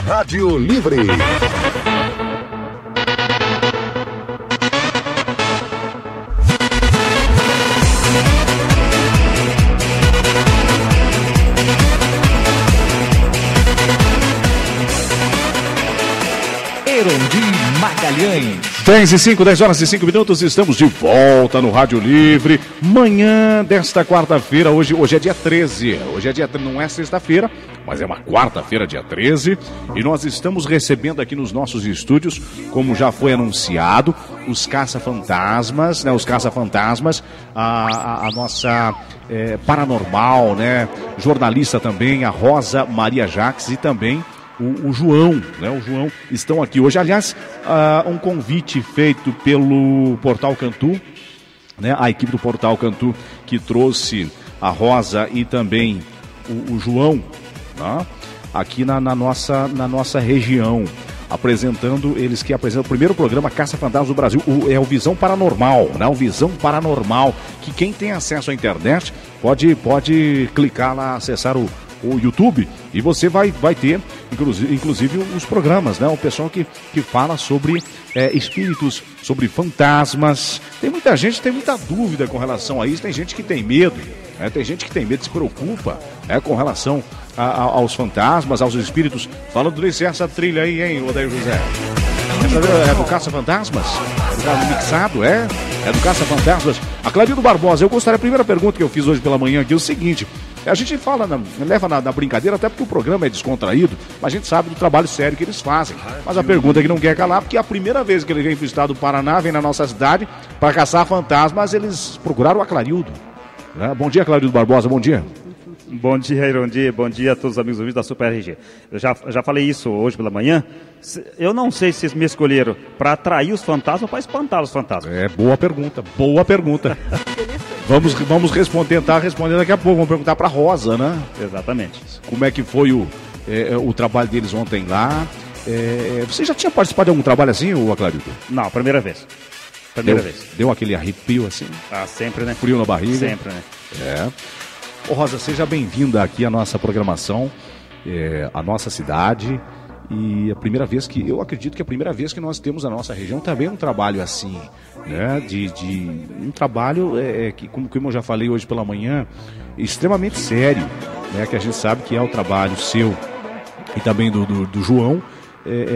Rádio Livre. Magalhães. 10 horas e 5 minutos, estamos de volta no Rádio Livre. Manhã desta quarta-feira, hoje é dia 13. Não é sexta-feira, mas é uma quarta-feira, dia 13. E nós estamos recebendo aqui nos nossos estúdios, como já foi anunciado, os caça-fantasmas, né? Os caça-fantasmas, a nossa paranormal, né? Jornalista também, a Rosa Maria Jacques e também o João, né? O João estão aqui hoje. Aliás, um convite feito pelo Portal Cantu, né? A equipe do Portal Cantu que trouxe a Rosa e também o João, né? Aqui na nossa região, eles que apresentam o primeiro programa Caça Fantasmas do Brasil, o Visão Paranormal, né? O Visão Paranormal, que quem tem acesso à internet pode clicar lá, acessar o YouTube, e você vai ter inclusive os programas, né? O pessoal que fala sobre espíritos, sobre fantasmas. Tem muita gente que tem muita dúvida com relação a isso. Tem gente que tem medo, né? Tem gente que tem medo, se preocupa, né? Com relação aos fantasmas, aos espíritos. Fala do essa trilha aí, hein, Odair José? É do Caça-Fantasmas? Do mixado, é do Caça-Fantasmas. A Clarildo Barbosa, a primeira pergunta que eu fiz hoje pela manhã aqui é o seguinte: a gente leva na brincadeira, até porque o programa é descontraído, mas a gente sabe do trabalho sério que eles fazem. Mas a pergunta é que não quer calar, porque a primeira vez que ele vem para o estado do Paraná, vem na nossa cidade, para caçar fantasmas, eles procuraram a Clarildo. Né? Bom dia, Clarildo Barbosa, bom dia. Bom dia, Irondi, bom dia a todos os amigos ouvintes da Super RG. Eu já falei isso hoje pela manhã. Eu não sei se vocês me escolheram para atrair os fantasmas ou para espantar os fantasmas. Boa pergunta. Vamos tentar responder daqui a pouco. Vamos perguntar para Rosa, né? Exatamente. Como é que foi o trabalho deles ontem lá? Você já tinha participado de algum trabalho assim, ou Clarildo? Não, primeira vez. Deu aquele arrepio assim? Sempre, né? Frio na barriga? Sempre, né? Ô Rosa, seja bem-vinda aqui à nossa programação, à nossa cidade. E eu acredito que a primeira vez que nós temos na nossa região também um trabalho assim, né? Um trabalho que, como eu já falei hoje pela manhã, extremamente sério, né? Que a gente sabe que é o trabalho seu e também do João,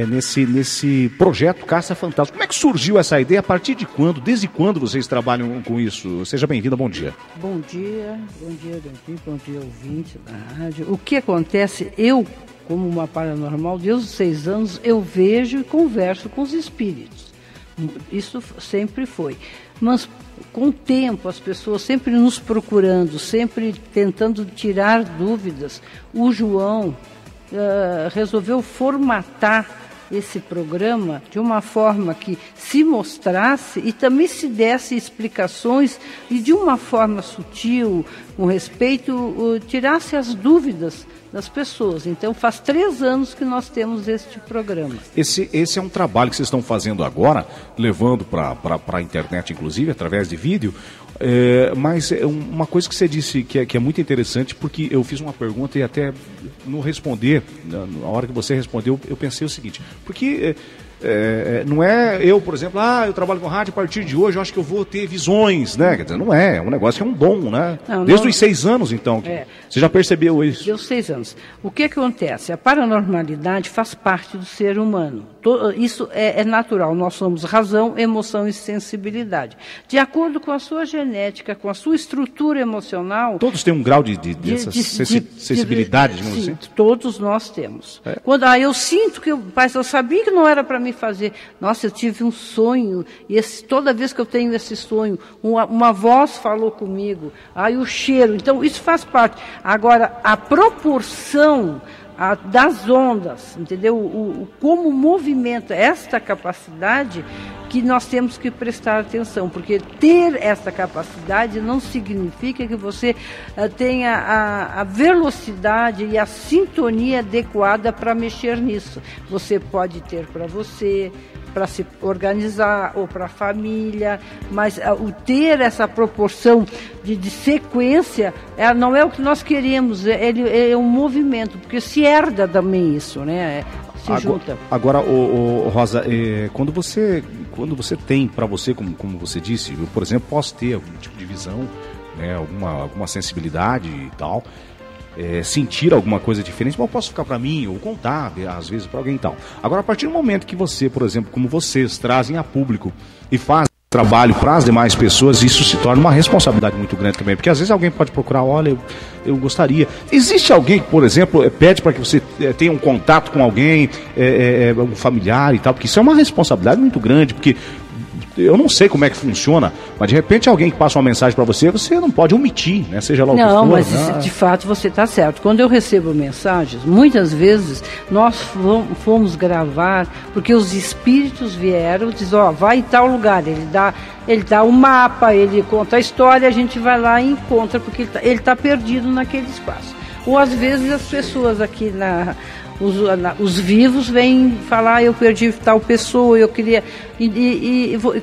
nesse projeto Caça Fantasma. Como é que surgiu essa ideia? A partir de quando? Desde quando vocês trabalham com isso? Seja bem-vinda, bom dia. Bom dia, bom dia, ouvinte da rádio. O que acontece, como uma paranormal, desde os 6 anos, eu vejo e converso com os espíritos. Isso sempre foi. Mas, com o tempo, as pessoas sempre nos procurando, sempre tentando tirar dúvidas. O João resolveu formatar esse programa de uma forma que se mostrasse e também se desse explicações e de uma forma sutil, com respeito, tirasse as dúvidas das pessoas. Então faz 3 anos que nós temos este programa. Esse é um trabalho que vocês estão fazendo agora, levando para a internet, inclusive, através de vídeo. Mas uma coisa que você disse que é muito interessante, porque eu fiz uma pergunta e até no responder, na hora que você respondeu, eu pensei o seguinte: porque não é eu, por exemplo, eu trabalho com rádio, a partir de hoje eu acho que eu vou ter visões, né? Quer dizer, não é um negócio que é um dom, né? Desde os 6 anos, então, você já percebeu isso? Desde os 6 anos. O que acontece? A paranormalidade faz parte do ser humano. Isso é natural. Nós somos razão, emoção e sensibilidade. De acordo com a sua genética, com a sua estrutura emocional... Todos têm um grau de sensibilidade, digamos assim? Todos nós temos. Quando eu sinto que eu sabia que não era para mim fazer. Nossa, eu tive um sonho, e toda vez que eu tenho esse sonho, uma voz falou comigo, o cheiro, então isso faz parte. Agora, a proporção das ondas, entendeu? Como movimenta esta capacidade que nós temos que prestar atenção, porque ter essa capacidade não significa que você tenha a velocidade e a sintonia adequada para mexer nisso. Você pode ter para você, para se organizar ou para a família, mas o ter essa proporção de sequência não é o que nós queremos, é um movimento, porque se herda também isso, né? Se junta. Agora, Rosa, quando você tem para você, como você disse, eu, por exemplo, posso ter algum tipo de visão, né, alguma sensibilidade e tal, sentir alguma coisa diferente, mas eu posso ficar para mim ou contar, às vezes, para alguém e tal. Agora, a partir do momento que você, por exemplo, como vocês, trazem a público e fazem trabalho para as demais pessoas, isso se torna uma responsabilidade muito grande também, porque às vezes alguém pode procurar, olha, eu gostaria. Existe alguém que, por exemplo, pede para que você tenha um contato com alguém, um familiar e tal, porque isso é uma responsabilidade muito grande, porque eu não sei como é que funciona, mas de repente alguém que passa uma mensagem para você, você não pode omitir, né? Seja lá o que for. Não, mas de fato você está certo. Quando eu recebo mensagens, muitas vezes nós fomos gravar, porque os espíritos vieram, dizem, vai em tal lugar, ele dá um mapa, ele conta a história, a gente vai lá e encontra, porque ele está perdido naquele espaço. Ou às vezes as pessoas aqui os vivos vêm falar, eu perdi tal pessoa, eu queria...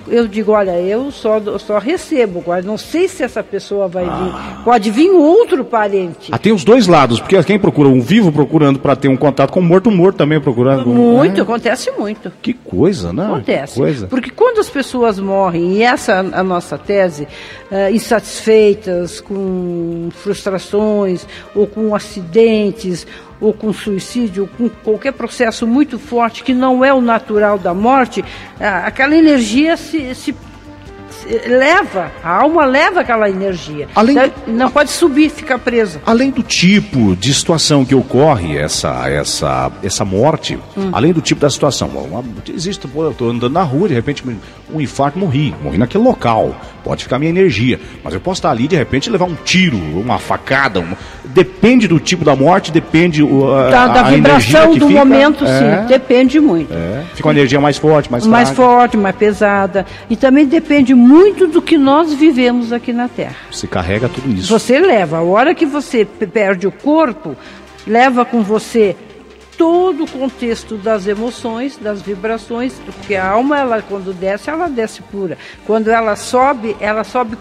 eu digo, olha, eu só recebo, agora não sei se essa pessoa vai vir. Pode vir outro parente. Tem os dois lados, porque quem procura um vivo procurando para ter um contato com um morto também procurando. Muito, acontece muito. Que coisa, né? Acontece. Que coisa. Porque quando as pessoas morrem, e essa é a nossa tese, insatisfeitas, com frustrações, ou com acidentes, ou com suicídio, ou com qualquer processo muito forte que não é o natural da morte, aquela energia se leva, a alma leva aquela energia. Não pode subir, fica presa. Além do tipo de situação que ocorre, essa morte, além do tipo da situação, existe, eu estou andando na rua, de repente um infarto, morri naquele local, pode ficar minha energia, mas eu posso estar ali, de repente levar um tiro, uma facada, depende do tipo da morte, depende da vibração do momento, sim, depende muito. Fica uma energia mais forte, mais forte, mais pesada, e também depende muito do que nós vivemos aqui na Terra. Você carrega tudo isso. Você leva, a hora que você perde o corpo, leva com você todo o contexto das emoções, das vibrações, porque a alma, quando desce, ela desce pura. Quando ela sobe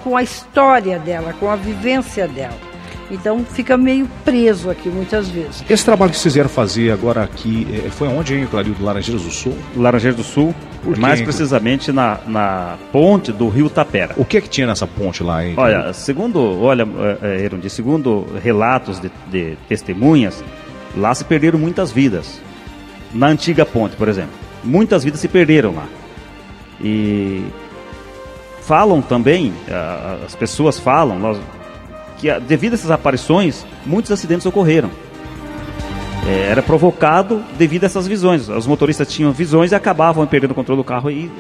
com a história dela, com a vivência dela. Então fica meio preso aqui muitas vezes. Esse trabalho que vocês vieram fazer agora aqui, foi onde, hein, Clarildo? Laranjeiras do Sul? Laranjeiras do Sul, mais precisamente na ponte do Rio Tapera. O que é que tinha nessa ponte lá, hein? Segundo relatos de testemunhas, lá se perderam muitas vidas. Na antiga ponte, por exemplo. Muitas vidas se perderam lá. E falam também, as pessoas falam, que devido a essas aparições, muitos acidentes ocorreram. Era provocado devido a essas visões. Os motoristas tinham visões e acabavam perdendo o controle do carro e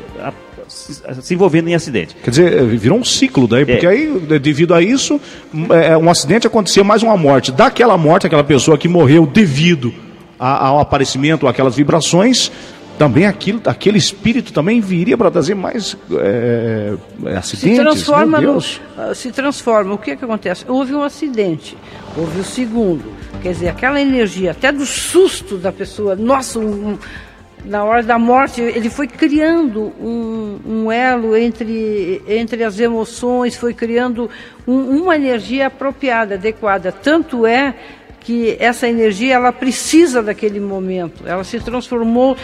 se envolvendo em acidente. Quer dizer, virou um ciclo daí, porque aí, devido a isso, um acidente acontecia, mais uma morte. Daquela morte, aquela pessoa que morreu devido ao aparecimento, aquelas vibrações, também aquele espírito também viria para trazer mais acidentes. Se transforma. O que acontece? Houve um acidente, houve o segundo. Quer dizer, aquela energia, até do susto da pessoa, na hora da morte, ele foi criando um elo entre as emoções, foi criando uma energia apropriada, adequada. Tanto é que essa energia, ela precisa daquele momento. Ela se transformou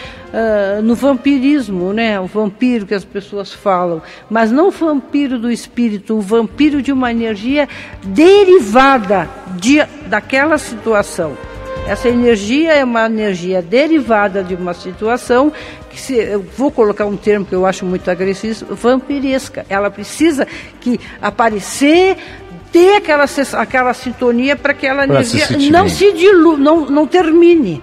no vampirismo, né? O vampiro que as pessoas falam. Mas não o vampiro do espírito, o vampiro de uma energia derivada daquela situação. Essa energia é uma energia derivada de uma situação que, eu vou colocar um termo que eu acho muito agressivo, vampiresca. Ela precisa aparecer, ter aquela sintonia para que aquela energia não se dilua, não termine.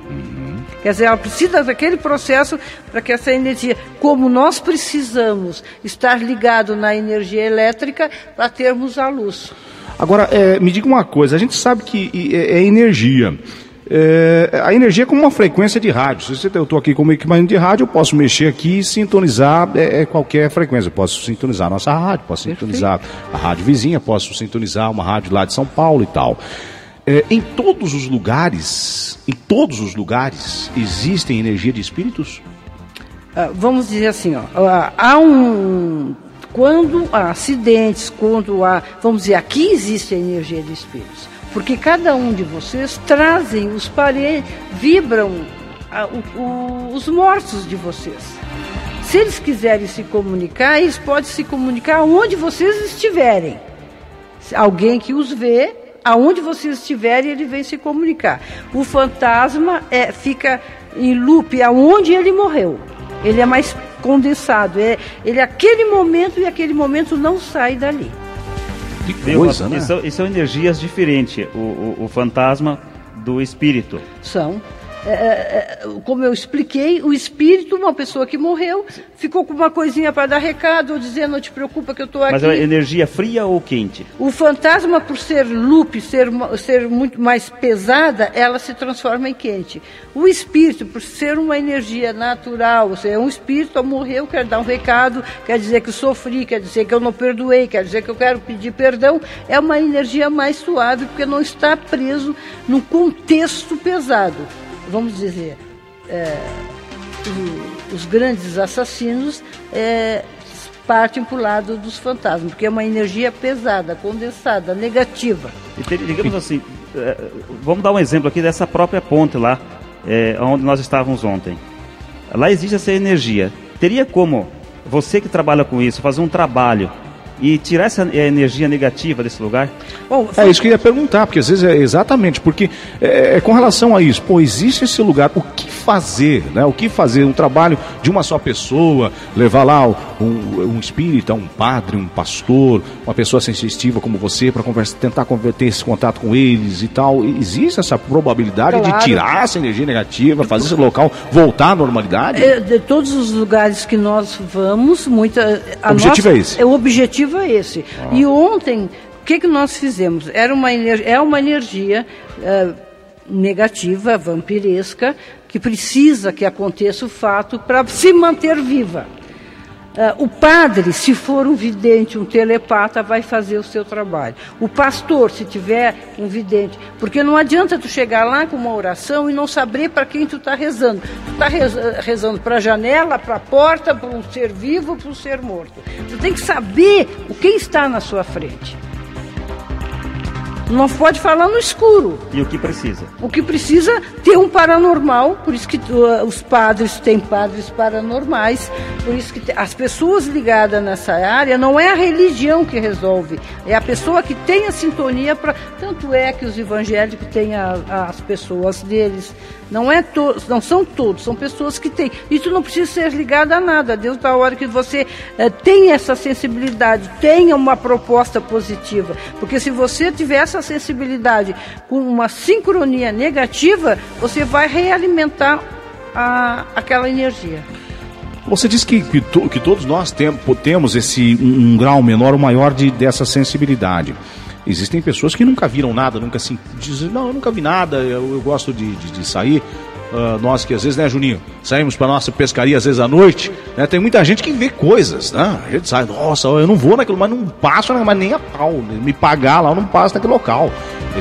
Quer dizer, ela precisa daquele processo para que essa energia, como nós precisamos estar ligado na energia elétrica para termos a luz. Agora, me diga uma coisa, a gente sabe que é energia. A energia é como uma frequência de rádio. Se eu estou aqui com um equipamento de rádio, eu posso mexer aqui e sintonizar qualquer frequência. Eu posso sintonizar a nossa rádio, posso sintonizar a rádio vizinha, posso sintonizar uma rádio lá de São Paulo e tal. Em todos os lugares existem energia de espíritos? vamos dizer assim, quando há acidentes, vamos dizer, aqui existe a energia de espíritos, porque cada um de vocês trazem os parentes, vibram os mortos de vocês. Se eles quiserem se comunicar, eles podem se comunicar onde vocês estiverem. Alguém que os vê, aonde vocês estiverem, ele vem se comunicar. O fantasma fica em loop aonde ele morreu. Ele é mais condensado. Ele aquele momento e aquele momento não sai dali. Que coisa, né? E são energias diferentes, o fantasma do espírito. São. Como eu expliquei, o espírito, uma pessoa que morreu, ficou com uma coisinha para dar recado, ou dizendo, não te preocupa que eu estou aqui. Mas é energia fria ou quente? O fantasma, por ser loop, ser muito mais pesada, ela se transforma em quente. O espírito, por ser uma energia natural, ou seja, um espírito morreu, quer dar um recado, quer dizer que eu sofri, quer dizer que eu não perdoei, quer dizer que eu quero pedir perdão, é uma energia mais suave, porque não está preso num contexto pesado. Vamos dizer, os grandes assassinos partem para o lado dos fantasmas, porque é uma energia pesada, condensada, negativa. Digamos assim, vamos dar um exemplo aqui dessa própria ponte lá, onde nós estávamos ontem. Lá existe essa energia. Teria como você que trabalha com isso, fazer um trabalho e tirar essa energia negativa desse lugar? Bom, isso que eu ia perguntar, porque às vezes exatamente, porque com relação a isso, existe esse lugar, o que fazer, né? O que fazer? Um trabalho de uma só pessoa, levar lá um espírita, um padre, um pastor, uma pessoa sensitiva como você, para tentar ter esse contato com eles e tal. Existe essa probabilidade de tirar essa energia negativa, fazer esse local voltar à normalidade? De todos os lugares que nós vamos, o objetivo é esse? O objetivo é esse. E ontem, o que nós fizemos? É uma energia negativa, vampiresca, que precisa que aconteça o fato para se manter viva. O padre, se for um vidente, um telepata, vai fazer o seu trabalho. O pastor, se tiver um vidente, porque não adianta tu chegar lá com uma oração e não saber para quem tu está rezando. Tu está rezando para a janela, para a porta, para um ser vivo, para um ser morto. Tu tem que saber quem está na sua frente. Não pode falar no escuro. E o que precisa? O que precisa ter um paranormal, por isso que os padres têm padres paranormais, por isso que as pessoas ligadas nessa área, não é a religião que resolve, é a pessoa que tem a sintonia para... Tanto é que os evangélicos têm as pessoas deles, não são todos, são pessoas que têm. Isso não precisa ser ligado a nada. Deus, da hora que você tem essa sensibilidade, tenha uma proposta positiva, porque se você tiver essa sensibilidade com uma sincronia negativa, você vai realimentar aquela energia. Você disse que todos nós temos um grau menor ou maior dessa sensibilidade. Existem pessoas que nunca viram nada, nunca assim, dizem, não, eu nunca vi nada, eu gosto de sair. Nós que às vezes, né, Juninho, saímos para nossa pescaria às vezes à noite, né, tem muita gente que vê coisas, né? A gente sai, nossa, eu não vou naquilo, mas não passo, mas nem a pau, me pagar lá, eu não passo naquele local.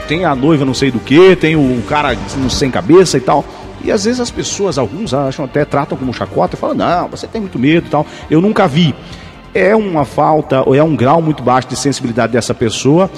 Tem a noiva não sei do que, tem o cara sem cabeça e tal. E às vezes as pessoas, alguns acham, até tratam como chacota e falam, não, você tem muito medo e tal, eu nunca vi. É uma falta, ou é um grau muito baixo de sensibilidade dessa pessoa,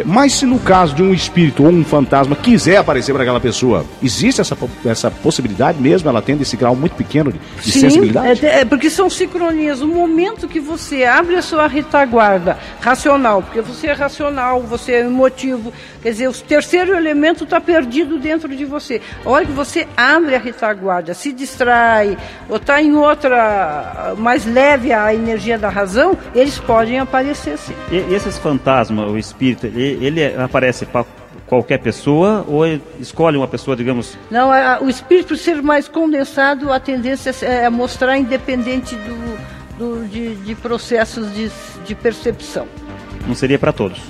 mas se no caso de um espírito ou um fantasma quiser aparecer para aquela pessoa, existe essa possibilidade mesmo, ela tendo esse grau muito pequeno de sensibilidade? Porque são sincronias. O momento que você abre a sua retaguarda racional, porque você é racional, você é emotivo, quer dizer, o terceiro elemento está perdido dentro de você. A hora que você abre a retaguarda, se distrai, ou está em outra, mais leve a energia da razão, eles podem aparecer sim. E esses fantasmas, o espírito, ele aparece para qualquer pessoa ou escolhe uma pessoa, digamos? Não, o espírito, por ser mais condensado, a tendência é mostrar independente de processos de percepção. Não seria para todos?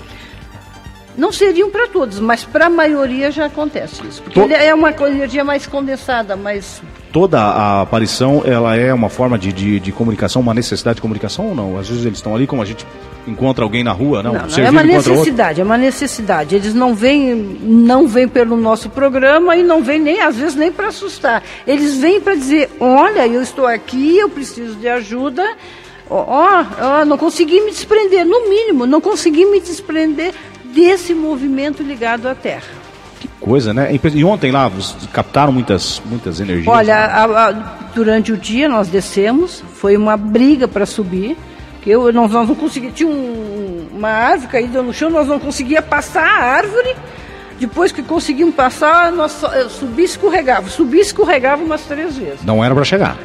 Não seriam para todos, mas para a maioria já acontece isso. Porque ele é uma energia mais condensada, mais... Toda a aparição, ela é uma forma de comunicação, uma necessidade de comunicação ou não? Às vezes eles estão ali, como a gente encontra alguém na rua, não? Não, é uma necessidade, é uma necessidade. Eles não vêm pelo nosso programa e não vêm nem, às vezes, nem para assustar. Eles vêm para dizer, olha, eu estou aqui, eu preciso de ajuda, não consegui me desprender, no mínimo, não consegui me desprender desse movimento ligado à Terra. Que coisa, né? E ontem lá, captaram muitas energias. Olha, durante o dia nós descemos, foi uma briga para subir, que nós não conseguíamos, tinha uma árvore caída no chão, nós não conseguíamos passar a árvore, depois que conseguimos passar, subia e escorregava umas 3 vezes. Não era para chegar.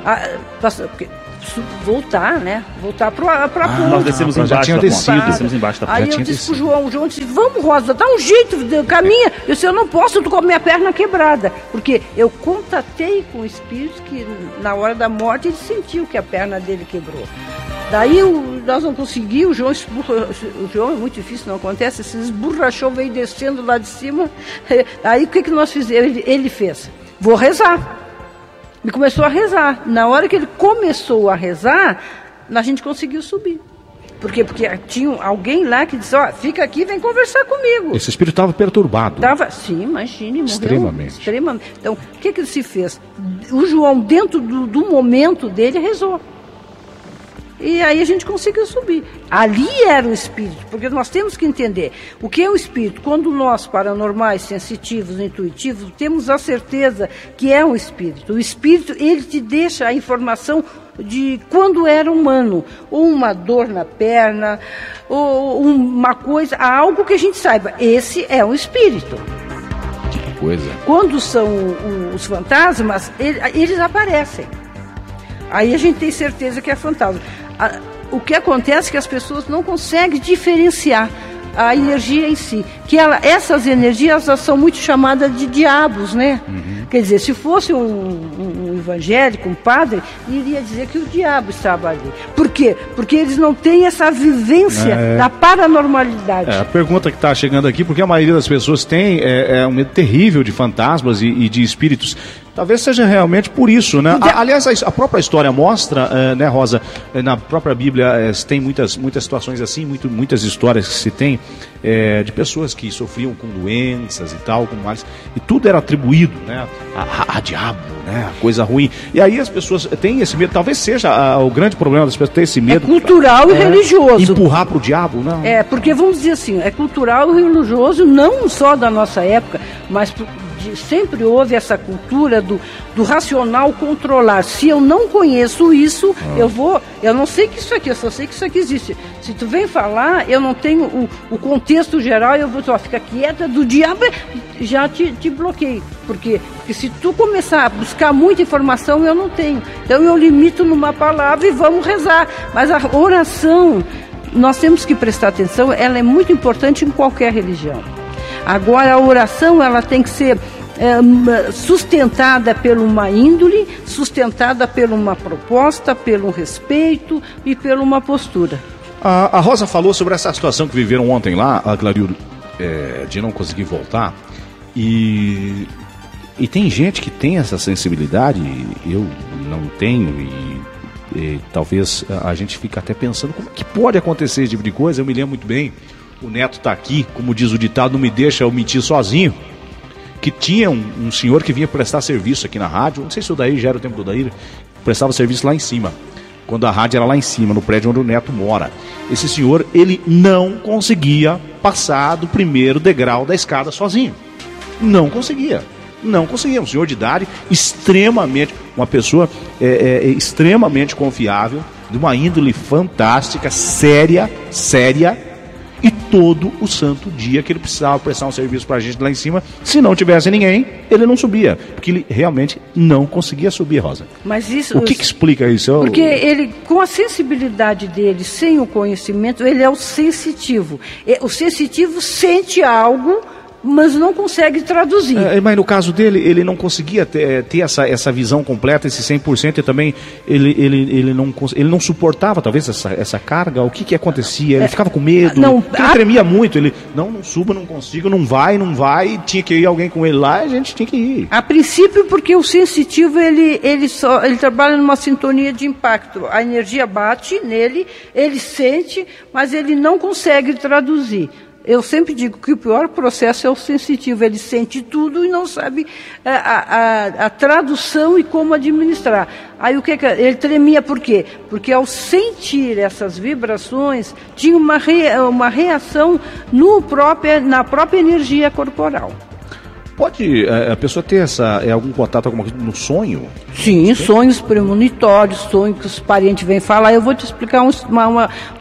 Voltar, né? Voltar para a ponte. Nós descemos embaixo da ponte. Descemos embaixo da ponte. Aí eu disse pro João disse, vamos, Rosa, dá um jeito, caminha. Eu disse, eu não posso, eu tô com a minha perna quebrada. Porque eu contatei com o espírito que na hora da morte ele sentiu que a perna dele quebrou. Daí nós não conseguimos, o João é muito difícil, não acontece, se esborrachou, veio descendo lá de cima. Aí o que nós fizemos? Ele fez, vou rezar. E começou a rezar. Na hora que ele começou a rezar, a gente conseguiu subir. Por quê? Porque tinha alguém lá que disse, fica aqui e vem conversar comigo. Esse espírito estava perturbado. Sim, imagine, morreu. Extremamente. Então, o que se fez? O João, dentro do momento dele, rezou. E aí a gente conseguiu subir. Ali era o espírito, porque nós temos que entender o que é o espírito. Quando nós, paranormais, sensitivos, intuitivos, temos a certeza que é um espírito. O espírito, ele te deixa a informação de quando era humano, ou uma dor na perna, ou uma coisa, algo que a gente saiba. Esse é um espírito. Que coisa. Quando são os fantasmas, eles aparecem. Aí a gente tem certeza que é fantasma. O que acontece é que as pessoas não conseguem diferenciar a energia em si. Que essas energias elas são muito chamadas de diabos, né? Uhum. Quer dizer, se fosse um evangélico, um padre, iria dizer que o diabo estava ali. Por quê? Porque eles não têm essa vivência da paranormalidade. A pergunta que está chegando aqui, porque a maioria das pessoas tem um medo terrível de fantasmas e de espíritos. Talvez seja realmente por isso, né? Aliás, a própria história mostra, né, Rosa, na própria Bíblia tem muitas situações assim, muitas histórias que se tem de pessoas que sofriam com doenças e tal, com males, e tudo era atribuído, né, a diabo, né, a coisa ruim. E aí as pessoas têm esse medo, talvez seja o grande problema das pessoas ter esse medo. É cultural e religioso. Empurrar para o diabo, não? Porque vamos dizer assim, é cultural e religioso, não só da nossa época, mas sempre houve essa cultura do racional controlar. Se eu não conheço isso, eu não sei que isso aqui, eu só sei que isso aqui existe. Se tu vem falar, eu não tenho o contexto geral, eu vou fica quieta, do diabo já te bloqueio. Por quê? Porque se tu começar a buscar muita informação, eu não tenho. Então eu limito numa palavra e vamos rezar. Mas a oração, nós temos que prestar atenção, ela é muito importante em qualquer religião. Agora, a oração ela tem que ser sustentada por uma índole, sustentada por uma proposta, pelo respeito e por uma postura. A Rosa falou sobre essa situação que viveram ontem lá, a Clarildo, de não conseguir voltar. E tem gente que tem essa sensibilidade, eu não tenho, e talvez a gente fique até pensando como que pode acontecer esse tipo de coisa. Eu me lembro muito bem. O Neto está aqui, como diz o ditado, não me deixa eu mentir sozinho, que tinha um senhor que vinha prestar serviço aqui na rádio, não sei se o Daí já era o tempo do Daí, prestava serviço lá em cima, quando a rádio era lá em cima, no prédio onde o Neto mora. Esse senhor, ele não conseguia passar do primeiro degrau da escada sozinho, não conseguia, um senhor de idade, uma pessoa extremamente confiável, de uma índole fantástica, séria, e todo o santo dia que ele precisava prestar um serviço pra gente lá em cima, se não tivesse ninguém, ele não subia, porque ele realmente não conseguia subir, Rosa. Mas isso, o que explica isso? Porque ele, com a sensibilidade dele, sem o conhecimento, ele é o sensitivo. O sensitivo sente algo mas não consegue traduzir. Mas no caso dele, ele não conseguia ter essa visão completa, esse 100%, e também ele não suportava talvez essa carga. O que acontecia? Ele ficava com medo, ele tremia muito, ele, não suba, não consigo, não vai, tinha que ir alguém com ele lá, a gente tinha que ir. A princípio, porque o sensitivo, ele trabalha numa sintonia de impacto, a energia bate nele, ele sente, mas ele não consegue traduzir. Eu sempre digo que o pior processo é o sensitivo, ele sente tudo e não sabe a tradução e como administrar. Aí ele tremia por quê? Porque ao sentir essas vibrações, tinha uma reação na própria energia corporal. Pode a pessoa ter algum contato, alguma coisa no sonho? Sim, sonhos premonitórios, sonhos que os parentes vêm falar. Eu vou te explicar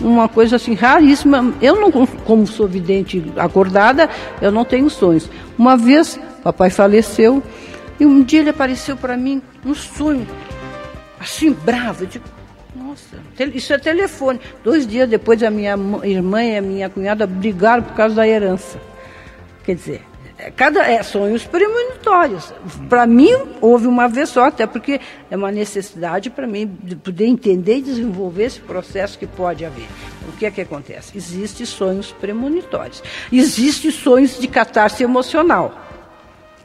uma coisa assim raríssima. Eu não, como sou vidente acordada, eu não tenho sonhos. Uma vez, papai faleceu e um dia ele apareceu para mim no sonho, assim bravo. Eu digo, nossa, isso é telefone. 2 dias depois a minha irmã e a minha cunhada brigaram por causa da herança. Quer dizer, sonhos premonitórios. Para mim, houve uma vez só, até porque é uma necessidade para mim de poder entender e desenvolver esse processo que pode haver. O que é que acontece? Existem sonhos premonitórios. Existem sonhos de catarse emocional,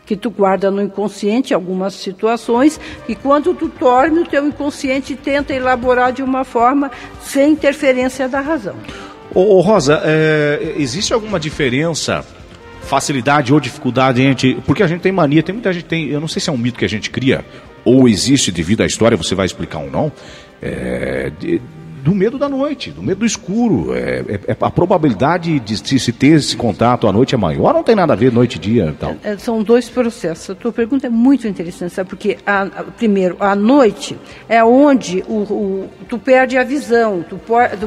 que tu guarda no inconsciente algumas situações, que quando tu dorme, o teu inconsciente tenta elaborar de uma forma sem interferência da razão. Rosa, existe alguma diferença, facilidade ou dificuldade entre... Porque a gente tem mania, tem muita gente eu não sei se é um mito que a gente cria, ou existe devido à história, você vai explicar ou não, do medo da noite, do medo do escuro. A probabilidade de se ter esse contato à noite é maior, ou não tem nada a ver noite e dia e tal? São 2 processos. A tua pergunta é muito interessante, sabe? Porque, primeiro, a noite é onde tu perde a visão, tu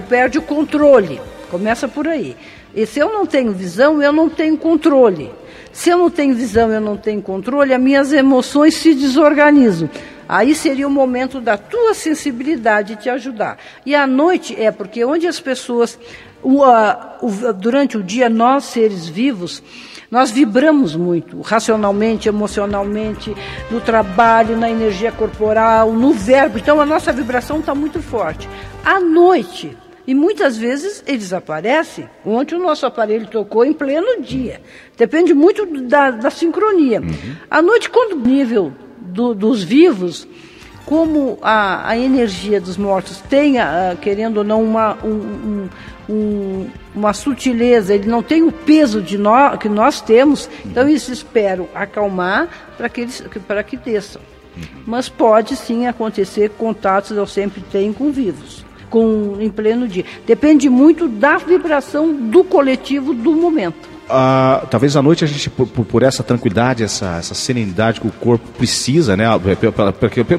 perde o controle. Começa por aí. E se eu não tenho visão, eu não tenho controle. Se eu não tenho visão, eu não tenho controle, as minhas emoções se desorganizam. Aí seria o momento da tua sensibilidade te ajudar. E à noite porque onde as pessoas, durante o dia, nós seres vivos, nós vibramos muito, racionalmente, emocionalmente, no trabalho, na energia corporal, no verbo. Então a nossa vibração está muito forte. À noite... E muitas vezes eles aparecem. Ontem o nosso aparelho tocou em pleno dia. Depende muito da sincronia. Uhum. À noite, quando o nível dos vivos, como a energia dos mortos tem, querendo ou não, uma sutileza, ele não tem o peso que nós temos, então eles esperam acalmar para que desçam. Uhum. Mas pode sim acontecer contatos, eu sempre tenho com vivos. Em pleno dia. Depende muito da vibração do coletivo do momento. Talvez à noite a gente, por essa tranquilidade, essa serenidade que o corpo precisa, né?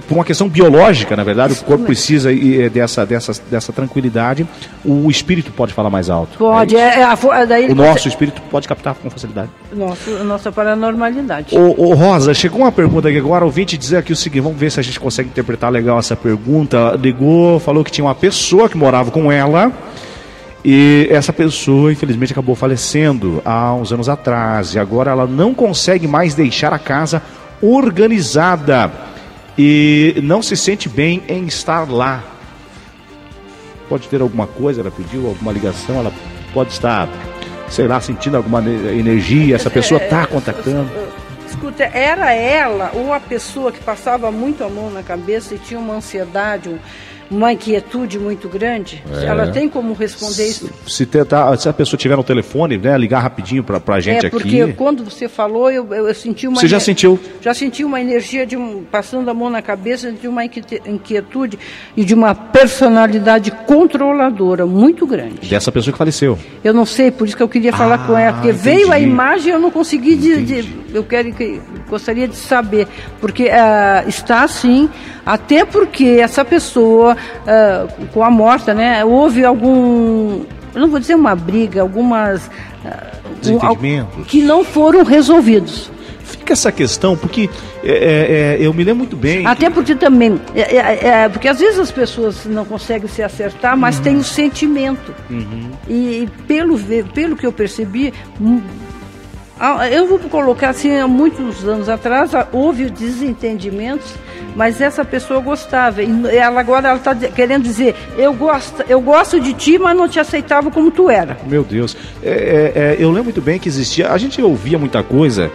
Por uma questão biológica, na verdade, o corpo precisa dessa tranquilidade. O espírito pode falar mais alto. Pode. O nosso espírito pode captar com facilidade. Nossa paranormalidade. Rosa, chegou uma pergunta aqui agora, ouvinte dizer aqui o seguinte, vamos ver se a gente consegue interpretar legal essa pergunta. Ligou, falou que tinha uma pessoa que morava com ela. E essa pessoa, infelizmente, acabou falecendo há uns anos atrás. E agora ela não consegue mais deixar a casa organizada. E não se sente bem em estar lá. Pode ter alguma coisa, ela pediu alguma ligação, ela pode estar, sei lá, sentindo alguma energia, essa pessoa está contactando. Escuta, era ela ou a pessoa que passava muito a mão na cabeça e tinha uma ansiedade, uma inquietude muito grande? Ela tem como responder isso? Se a pessoa tiver no telefone, né, ligar rapidinho pra gente aqui. Porque quando você falou, eu senti uma... Você já sentiu? Já senti uma energia passando a mão na cabeça, de uma inquietude e de uma personalidade controladora muito grande. Dessa pessoa que faleceu? Eu não sei, por isso que eu queria falar com ela, porque veio a imagem e eu não consegui gostaria de saber, porque está assim, até porque essa pessoa, com a morta, né, houve eu não vou dizer uma briga, algumas desentendimentos que não foram resolvidos. Fica essa questão, porque eu me lembro muito bem. Até porque também, porque às vezes as pessoas não conseguem se acertar, mas tem o sentimento. E pelo que eu percebi, Eu vou colocar assim, há muitos anos atrás, houve desentendimentos, mas essa pessoa gostava. E ela agora está querendo dizer, eu gosto de ti, mas não te aceitava como tu era. Meu Deus. Eu lembro muito bem que existia, a gente ouvia muita coisa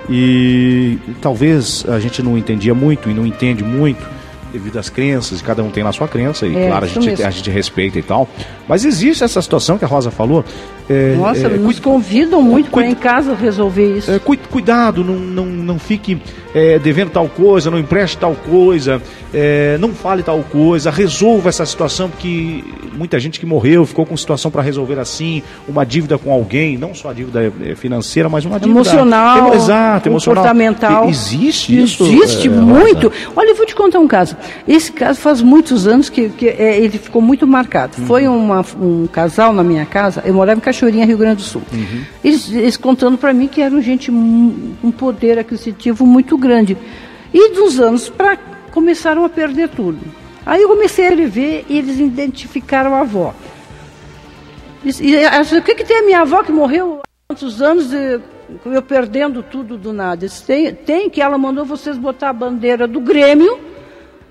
e talvez a gente não entendia muito e não entende muito, devido às crenças, cada um tem lá a sua crença, e claro, a gente respeita e tal. Mas existe essa situação que a Rosa falou. Nossa, nos convidam muito para ir em casa resolver isso. Cuidado, não fique devendo tal coisa, não empreste tal coisa, não fale tal coisa, resolva essa situação, porque muita gente que morreu ficou com situação para resolver assim, uma dívida com alguém, não só a dívida financeira, mas uma dívida emocional, comportamental. Existe isso? Existe muito. Rosa. Olha, eu vou te contar um caso. Esse caso faz muitos anos que ele ficou muito marcado. Foi um casal na minha casa, eu morava em Cachoeirinha, Rio Grande do Sul. Eles contando para mim que eram gente com um poder aquisitivo muito grande. E dos anos começaram a perder tudo. Aí eu comecei a ver e eles identificaram a avó. E o que tem a minha avó que morreu há tantos anos, eu perdendo tudo do nada? Tem que ela mandou vocês botar a bandeira do Grêmio,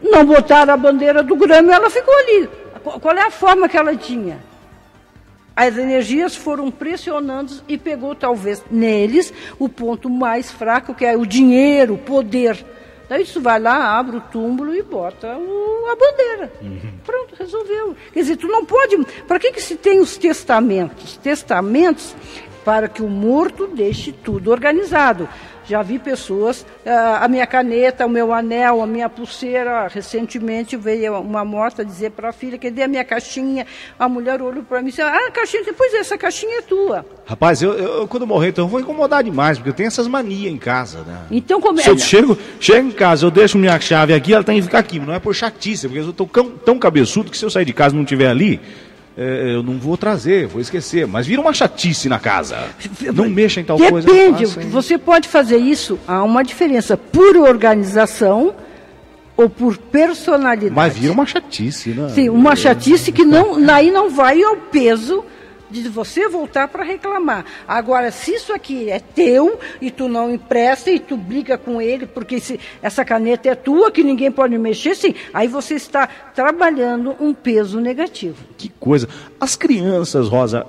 não botaram a bandeira do Grêmio, ela ficou ali. Qual é a forma que ela tinha? As energias foram pressionando e pegou talvez neles o ponto mais fraco, que é o dinheiro, o poder. Daí tu vai lá, abre o túmulo e bota a bandeira. Pronto, resolveu. Quer dizer, tu não pode... Para que se tem os testamentos? Testamentos para que o morto deixe tudo organizado. Já vi pessoas, a minha caneta, o meu anel, a minha pulseira. Recentemente veio uma morta dizer para a filha, cadê a minha caixinha? A mulher olhou para mim e disse, a caixinha, pois essa caixinha é tua. Rapaz, eu quando morrer, então eu vou incomodar demais, porque eu tenho essas manias em casa, né? Então, como Se eu chego em casa, eu deixo minha chave aqui, ela tem que ficar aqui. Não é por chatice, porque eu estou tão cabeçudo que se eu sair de casa e não estiver ali, eu não vou trazer, vou esquecer. Mas vira uma chatice na casa. Não mexa em tal coisa. Depende, você pode fazer isso, há uma diferença por organização ou por personalidade. Mas vira uma chatice, né? Sim, uma chatice que aí não vai ao peso de você voltar para reclamar. Agora, se isso aqui é teu e tu não empresta e tu briga com ele porque essa caneta é tua, que ninguém pode mexer, sim, aí você está trabalhando um peso negativo. Que coisa. As crianças, Rosa,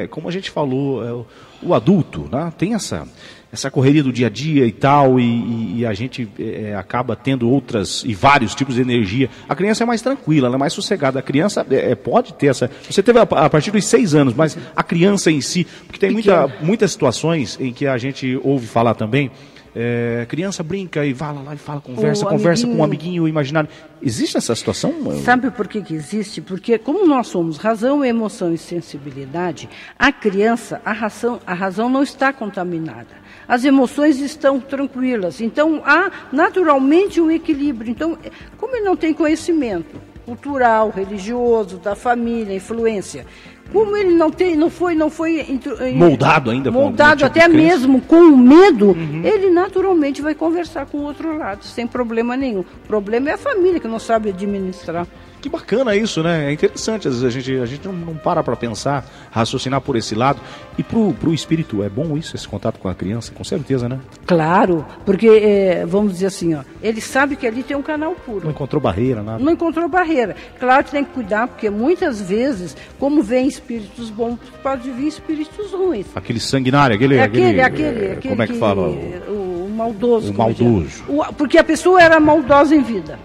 como a gente falou, o adulto, né, tem essa correria do dia a dia e tal, e a gente acaba tendo outras e vários tipos de energia. A criança é mais tranquila, ela é mais sossegada. A criança pode ter essa... Você teve a partir dos 6 anos, mas a criança em si... Porque tem muitas situações em que a gente ouve falar também, criança brinca e vai lá e fala, conversa com um amiguinho imaginário. Existe essa situação? Sabe por que existe? Porque como nós somos razão, emoção e sensibilidade, a criança, a razão não está contaminada. As emoções estão tranquilas. Então, há naturalmente um equilíbrio. Então, como ele não tem conhecimento cultural, religioso, da família, influência, como ele não foi moldado ainda, moldado até mesmo com o medo, ele naturalmente vai conversar com o outro lado, sem problema nenhum. O problema é a família que não sabe administrar. Que bacana isso, né? É interessante, às vezes a gente não para pensar, raciocinar por esse lado. E pro espírito, é bom isso, esse contato com a criança? Com certeza, né? Claro, porque, vamos dizer assim, ele sabe que ali tem um canal puro. Não encontrou barreira, nada. Não encontrou barreira. Claro que tem que cuidar, porque muitas vezes, como vem espíritos bons, pode vir espíritos ruins. Aquele sanguinário, aquele como é que fala? O maldoso. O maldoso. Porque a pessoa era maldosa em vida.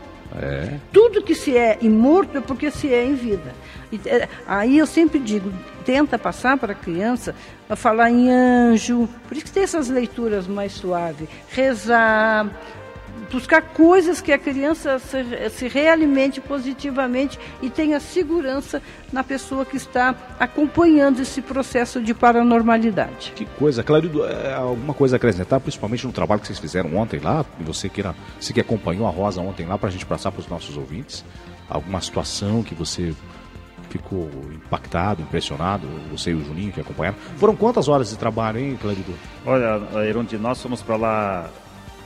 Tudo que se é imorto é porque se é em vida. Aí eu sempre digo, tenta passar para a criança a falar em anjo, por isso que tem essas leituras mais suaves, rezar, buscar coisas que a criança se realimente positivamente e tenha segurança na pessoa que está acompanhando esse processo de paranormalidade. Que coisa, Clarido, alguma coisa a acrescentar, principalmente no trabalho que vocês fizeram ontem lá, você que acompanhou a Rosa ontem lá, para a gente passar para os nossos ouvintes, alguma situação que você ficou impactado, impressionado, você e o Juninho que acompanharam. Foram quantas horas de trabalho, hein, Clarido? Olha, Ironde, nós fomos para lá.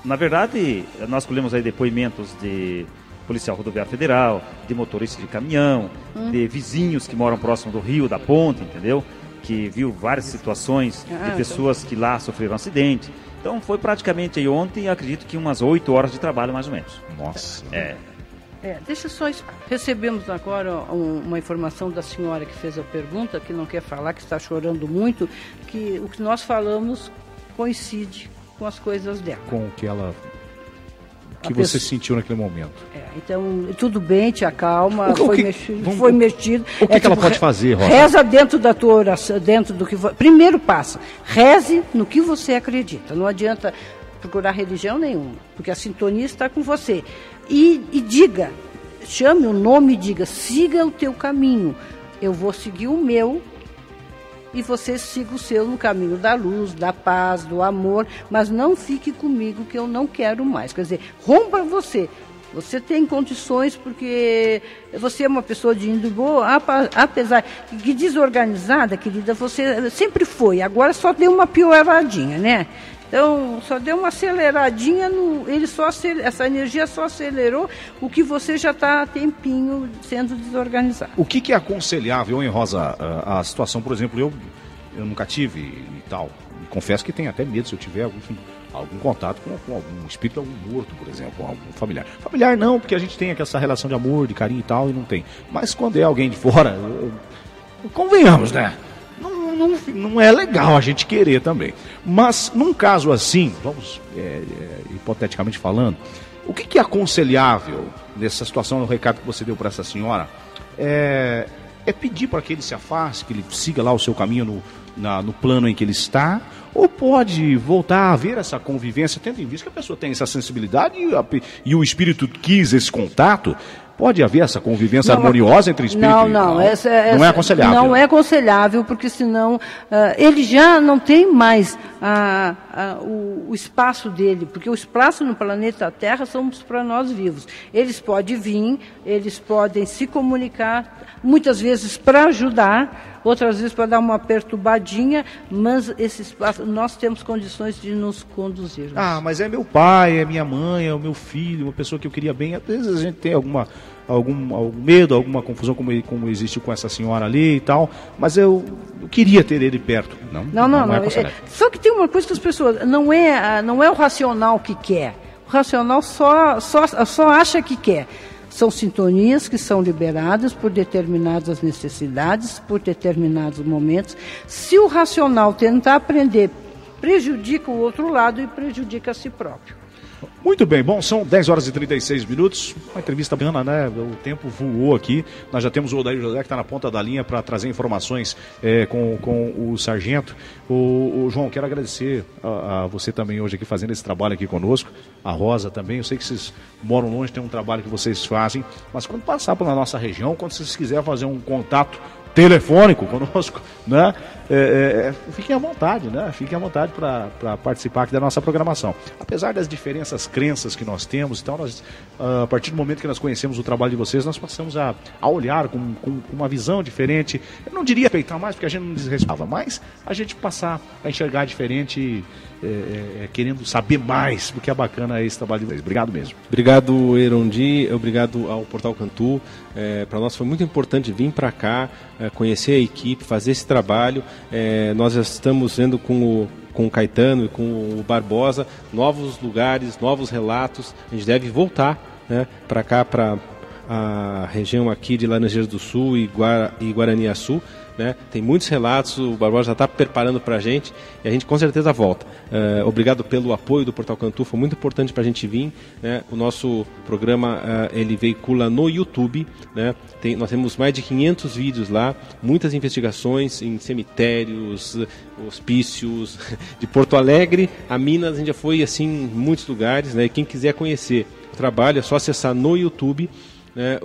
Na verdade, nós colhemos aí depoimentos de policial rodoviário federal, de motorista de caminhão, de vizinhos que moram próximo do rio, da ponte, entendeu? que viu várias situações de pessoas que lá sofreram acidente. Então foi praticamente aí ontem, acredito que umas 8 horas de trabalho mais ou menos. Nossa. Deixa só... Recebemos agora uma informação da senhora que fez a pergunta, que não quer falar, que está chorando muito, que o que nós falamos coincide com as coisas dela. Com o que ela... que você sentiu naquele momento. Então, tudo bem, te acalma, foi mexido. O que ela pode fazer, Rosa? Reza dentro da tua oração, dentro do que... Primeiro passa, reze no que você acredita. Não adianta procurar religião nenhuma, porque a sintonia está com você. E diga, chame o nome e diga, siga o teu caminho. Eu vou seguir o meu e você siga o seu no caminho da luz, da paz, do amor, mas não fique comigo que eu não quero mais. Quer dizer, rompa você. Você tem condições porque você é uma pessoa de índole boa, apesar de desorganizada, querida, você sempre foi. Agora só deu uma pioradinha, né? Então, só deu uma aceleradinha, essa energia só acelerou o que você já está há tempinho sendo desorganizado. O que é aconselhável, hein, Rosa? A situação, por exemplo, eu nunca tive e tal. Confesso que tenho até medo se eu tiver algum contato com algum espírito, algum morto, por exemplo, algum familiar. Familiar não, porque a gente tem essa relação de amor, de carinho e tal, e não tem. Mas quando é alguém de fora, convenhamos, né? Não é legal a gente querer também. Mas num caso assim, vamos hipoteticamente falando, o que é aconselhável nessa situação, no recado que você deu para essa senhora? É pedir para que ele se afaste, que ele siga lá o seu caminho no plano em que ele está, ou pode voltar a haver essa convivência, tendo em vista que a pessoa tem essa sensibilidade e o espírito quis esse contato? Pode haver essa convivência harmoniosa entre espírito e não é aconselhável. Não é aconselhável, porque senão ele já não tem mais o espaço dele, porque o espaço no planeta Terra somos para nós vivos. Eles podem vir, eles podem se comunicar, muitas vezes para ajudar, outras vezes para dar uma perturbadinha, mas esse espaço, nós temos condições de nos conduzir. Mas é meu pai, é minha mãe, é o meu filho, uma pessoa que eu queria bem. Às vezes a gente tem algum medo, alguma confusão como existe com essa senhora ali e tal, mas eu queria ter ele perto. Não é aconselhável. Só que tem uma coisa que as pessoas, não é o racional que quer, o racional só acha que quer. São sintonias que são liberadas por determinadas necessidades, por determinados momentos. Se o racional tentar aprender, prejudica o outro lado e prejudica a si próprio. Muito bem, bom, são 10 horas e 36 minutos, uma entrevista bacana, né? O tempo voou aqui, nós já temos o Odair José que está na ponta da linha para trazer informações com o sargento. O João, quero agradecer a você também hoje aqui fazendo esse trabalho aqui conosco, a Rosa também, eu sei que vocês moram longe, tem um trabalho que vocês fazem, mas quando passar pela nossa região, quando vocês quiserem fazer um contato telefônico conosco, né? Fiquem à vontade, né? Fiquem à vontade para participar aqui da nossa programação. Apesar das diferenças, crenças que nós temos, então nós, a partir do momento que nós conhecemos o trabalho de vocês, nós passamos a olhar com uma visão diferente. Eu não diria respeitar mais, porque a gente não desrespeitava, mas a gente passar a enxergar diferente, querendo saber mais, porque é bacana esse trabalho de vocês. Obrigado mesmo. Obrigado, Erondi, obrigado ao Portal Cantu. Para nós foi muito importante vir para cá, conhecer a equipe, fazer esse trabalho. Nós já estamos vendo com o Caetano e com o Barbosa novos lugares, novos relatos. A gente deve voltar, né, para cá, para a região aqui de Laranjeiras do Sul e Guaraniaçu, né? Tem muitos relatos, o Barbosa já está preparando para a gente e a gente com certeza volta. Obrigado pelo apoio do Portal Cantu, foi muito importante para a gente vir, né? O nosso programa ele veicula no YouTube, né? Nós temos mais de 500 vídeos lá, muitas investigações em cemitérios, hospícios, de Porto Alegre a Minas, a gente já foi assim, em muitos lugares, né? E quem quiser conhecer o trabalho é só acessar no YouTube, né?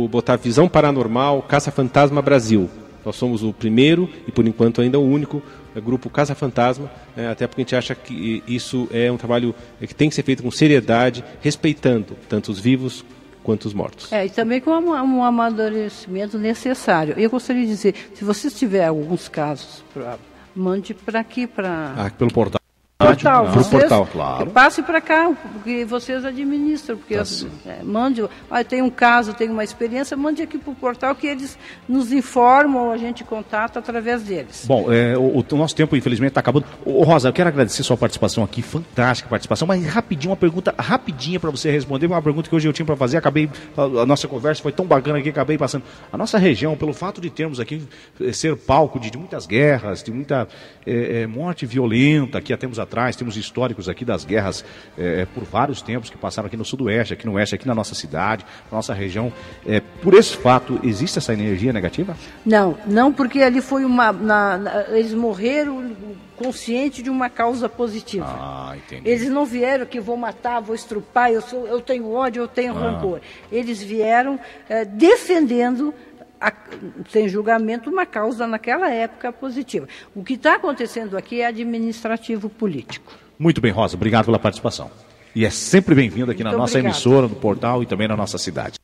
Botar Visão Paranormal Caça Fantasma Brasil. Nós somos o primeiro e, por enquanto, ainda o único grupo Caça Fantasma, até porque a gente acha que isso é um trabalho que tem que ser feito com seriedade, respeitando tanto os vivos quanto os mortos. E também com um amadurecimento necessário. Eu gostaria de dizer, se você tiver alguns casos, mande para aqui, pelo portal. Portal, Pro vocês, portal, claro. Passe para cá, porque vocês administram, porque mande, tem um caso, tem uma experiência, mande aqui para o portal que eles nos informam, a gente contata através deles. Bom, o nosso tempo infelizmente está acabando. Ô, Rosa, eu quero agradecer sua participação aqui, fantástica participação, mas rapidinho, uma pergunta rapidinha para você responder, uma pergunta que hoje eu tinha para fazer, a nossa conversa foi tão bacana que acabei passando. A nossa região, pelo fato de termos aqui ser palco de muitas guerras, de muita morte violenta, aqui há tempos atrás, temos históricos aqui das guerras por vários tempos que passaram aqui no sudoeste, aqui no oeste, aqui na nossa cidade, na nossa região. Por esse fato, existe essa energia negativa? Não, porque ali foi eles morreram consciente de uma causa positiva. Entendi. Eles não vieram que vou matar, vou estrupar, eu tenho ódio, eu tenho rancor. Eles vieram defendendo sem julgamento, uma causa naquela época positiva. O que está acontecendo aqui é administrativo político. Muito bem, Rosa, obrigado pela participação. E é sempre bem-vindo aqui na nossa emissora, no portal e também na nossa cidade.